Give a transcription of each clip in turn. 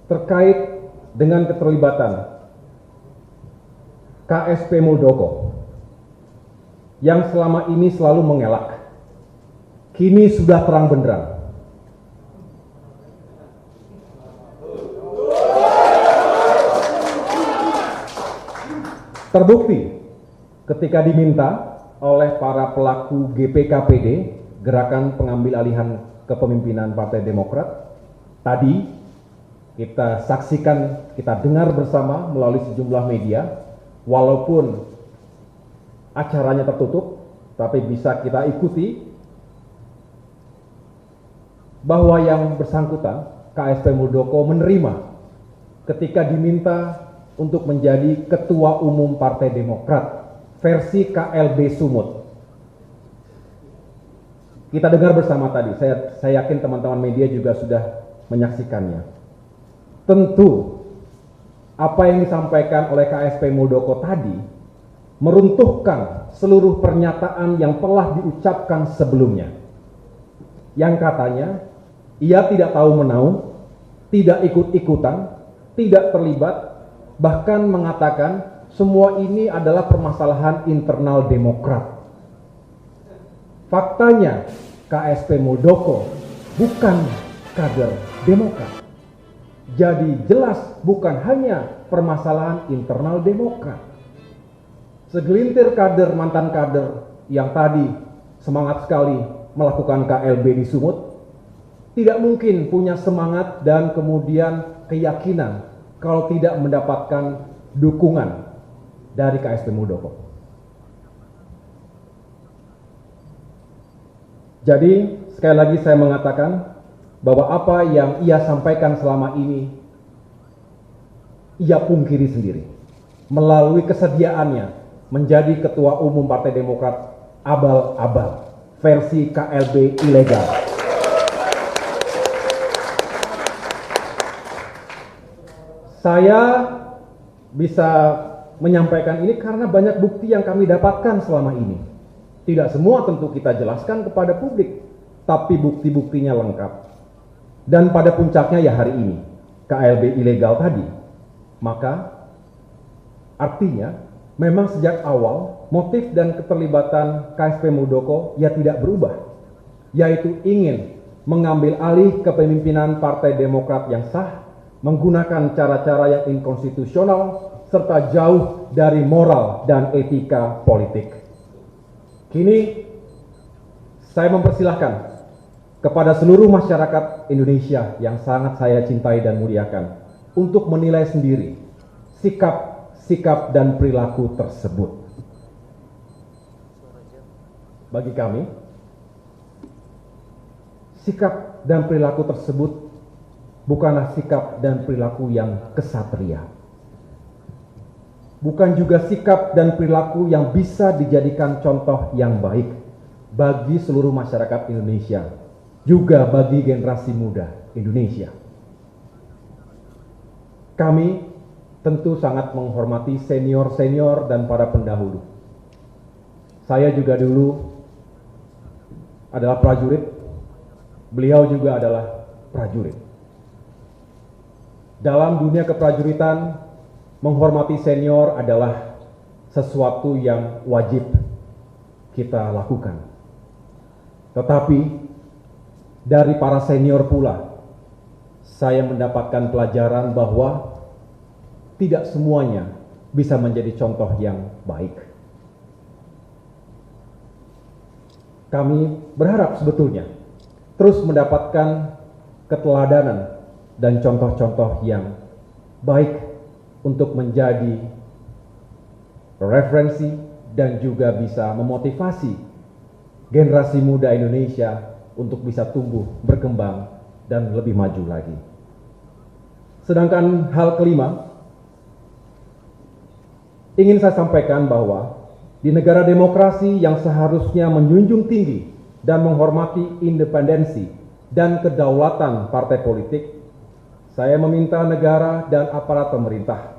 terkait dengan keterlibatan KSP Muldoko yang selama ini selalu mengelak, kini sudah terang benderang. Terbukti ketika diminta oleh para pelaku GPKPD, Gerakan Pengambil Alihan Kepemimpinan Partai Demokrat, tadi kita saksikan, kita dengar bersama melalui sejumlah media, walaupun acaranya tertutup, tapi bisa kita ikuti bahwa yang bersangkutan, KSP Muldoko, menerima ketika diminta untuk menjadi Ketua Umum Partai Demokrat versi KLB Sumut. Kita dengar bersama tadi, saya yakin teman-teman media juga sudah menyaksikannya. Tentu apa yang disampaikan oleh KSP Muldoko tadi meruntuhkan seluruh pernyataan yang telah diucapkan sebelumnya, yang katanya ia tidak tahu menau, tidak ikut-ikutan, tidak terlibat, bahkan mengatakan semua ini adalah permasalahan internal Demokrat. Faktanya KSP Muldoko bukan kader Demokrat. Jadi jelas bukan hanya permasalahan internal Demokrat. Segelintir kader, mantan kader yang tadi semangat sekali melakukan KLB di Sumut, tidak mungkin punya semangat dan kemudian keyakinan kalau tidak mendapatkan dukungan dari KSP Muldoko. Jadi sekali lagi saya mengatakan bahwa apa yang ia sampaikan selama ini ia pungkiri sendiri melalui kesediaannya menjadi Ketua Umum Partai Demokrat abal-abal versi KLB ilegal. Saya bisa menyampaikan ini karena banyak bukti yang kami dapatkan selama ini. Tidak semua tentu kita jelaskan kepada publik, tapi bukti-buktinya lengkap. Dan pada puncaknya ya hari ini, KLB ilegal tadi. Maka artinya memang sejak awal motif dan keterlibatan KSP Muldoko ya tidak berubah, yaitu ingin mengambil alih kepemimpinan Partai Demokrat yang sah, menggunakan cara-cara yang inkonstitusional, serta jauh dari moral dan etika politik. Kini, saya mempersilahkan kepada seluruh masyarakat Indonesia yang sangat saya cintai dan muliakan untuk menilai sendiri sikap dan perilaku tersebut. Bagi kami, sikap dan perilaku tersebut bukanlah sikap dan perilaku yang kesatria. Bukan juga sikap dan perilaku yang bisa dijadikan contoh yang baik bagi seluruh masyarakat Indonesia, juga bagi generasi muda Indonesia. Kami tentu sangat menghormati senior-senior dan para pendahulu. Saya juga dulu adalah prajurit, beliau juga adalah prajurit. Dalam dunia keprajuritan, menghormati senior adalah sesuatu yang wajib kita lakukan. Tetapi dari para senior pula, saya mendapatkan pelajaran bahwa tidak semuanya bisa menjadi contoh yang baik. Kami berharap sebetulnya terus mendapatkan keteladanan dan contoh-contoh yang baik untuk menjadi referensi dan juga bisa memotivasi generasi muda Indonesia untuk bisa tumbuh, berkembang, dan lebih maju lagi. Sedangkan hal kelima, ingin saya sampaikan bahwa di negara demokrasi yang seharusnya menjunjung tinggi dan menghormati independensi dan kedaulatan partai politik, saya meminta negara dan aparat pemerintah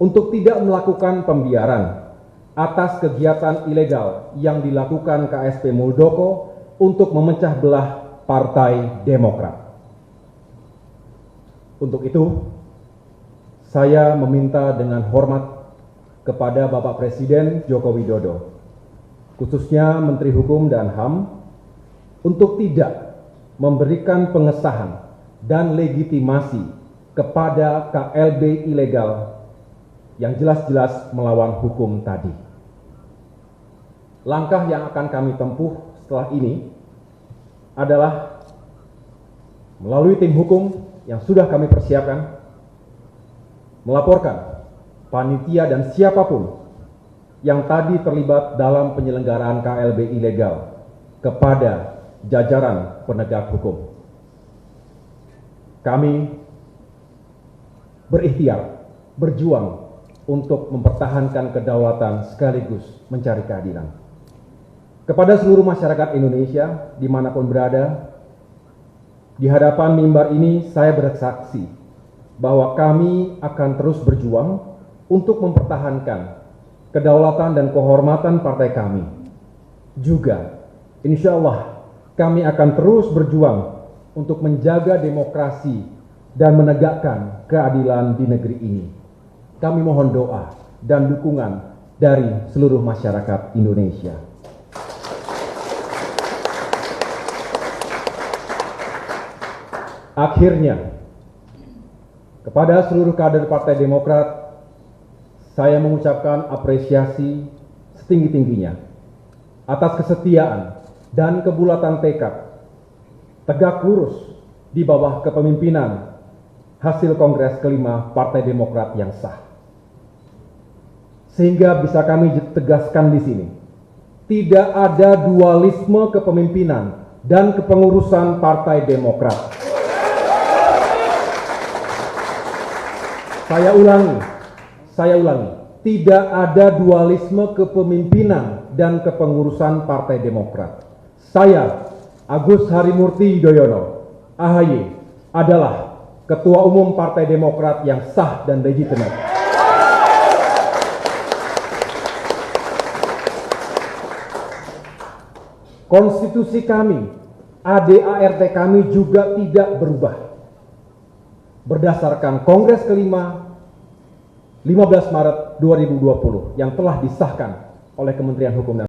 untuk tidak melakukan pembiaran atas kegiatan ilegal yang dilakukan KSP Muldoko untuk memecah belah Partai Demokrat. Untuk itu, saya meminta dengan hormat kepada Bapak Presiden Joko Widodo, khususnya Menteri Hukum dan HAM, untuk tidak memberikan pengesahan dan legitimasi kepada KLB ilegal yang jelas-jelas melawan hukum tadi. Langkah yang akan kami tempuh setelah ini adalah melalui tim hukum yang sudah kami persiapkan, melaporkan panitia dan siapapun yang tadi terlibat dalam penyelenggaraan KLB ilegal kepada jajaran penegak hukum. Kami berikhtiar, berjuang untuk mempertahankan kedaulatan sekaligus mencari keadilan. Kepada seluruh masyarakat Indonesia dimanapun berada, di hadapan mimbar ini saya bersaksi bahwa kami akan terus berjuang untuk mempertahankan kedaulatan dan kehormatan partai kami. Juga, insya Allah, kami akan terus berjuang untuk menjaga demokrasi dan menegakkan keadilan di negeri ini. Kami mohon doa dan dukungan dari seluruh masyarakat Indonesia. Akhirnya, kepada seluruh kader Partai Demokrat, saya mengucapkan apresiasi setinggi-tingginya atas kesetiaan dan kebulatan tekad, tegak lurus di bawah kepemimpinan hasil Kongres kelima Partai Demokrat yang sah. Sehingga bisa kami tegaskan di sini, tidak ada dualisme kepemimpinan dan kepengurusan Partai Demokrat. Saya ulangi, tidak ada dualisme kepemimpinan dan kepengurusan Partai Demokrat. Saya, Agus Harimurti Yudhoyono, AHY, adalah Ketua Umum Partai Demokrat yang sah dan legitimate. Konstitusi kami, ADART kami juga tidak berubah. Berdasarkan Kongres kelima 15 Maret 2020 yang telah disahkan oleh Kementerian Hukum dan